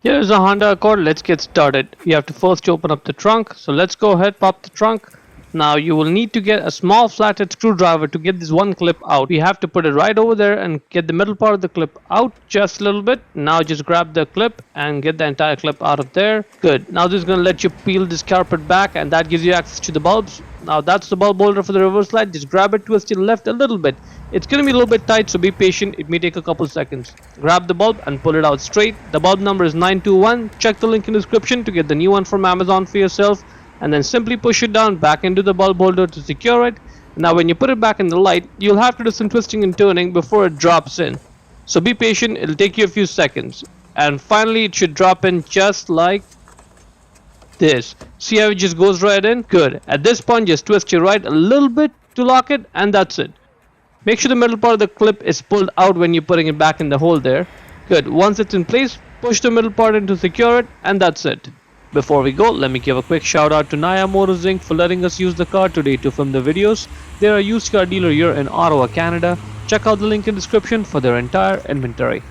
Here's a Honda Accord. Let's get started. You have to first open up the trunk. So let's go ahead, pop the trunk. Now you will need to get a small flathead screwdriver to get this one clip out. We have to put it right over there and get the middle part of the clip out just a little bit. Now just grab the clip and get the entire clip out of there. Good. Now this is going to let you peel this carpet back, and that gives you access to the bulbs. Now that's the bulb holder for the reverse light. Just grab it, twist it left a little bit. It's going to be a little bit tight, so be patient. It may take a couple seconds. Grab the bulb and pull it out straight. The bulb number is 921. Check the link in the description to get the new one from Amazon for yourself. And then simply push it down back into the bulb holder to secure it. Now when you put it back in the light, you'll have to do some twisting and turning before it drops in. So be patient, it'll take you a few seconds. And finally it should drop in just like this. See how it just goes right in? Good. At this point, just twist your right a little bit to lock it, and that's it. Make sure the middle part of the clip is pulled out when you're putting it back in the hole there. Good. Once it's in place, push the middle part in to secure it, and that's it. Before we go, let me give a quick shout out to Naya Motors Inc. for letting us use the car today to film the videos. They're a used car dealer here in Ottawa, Canada. Check out the link in the description for their entire inventory.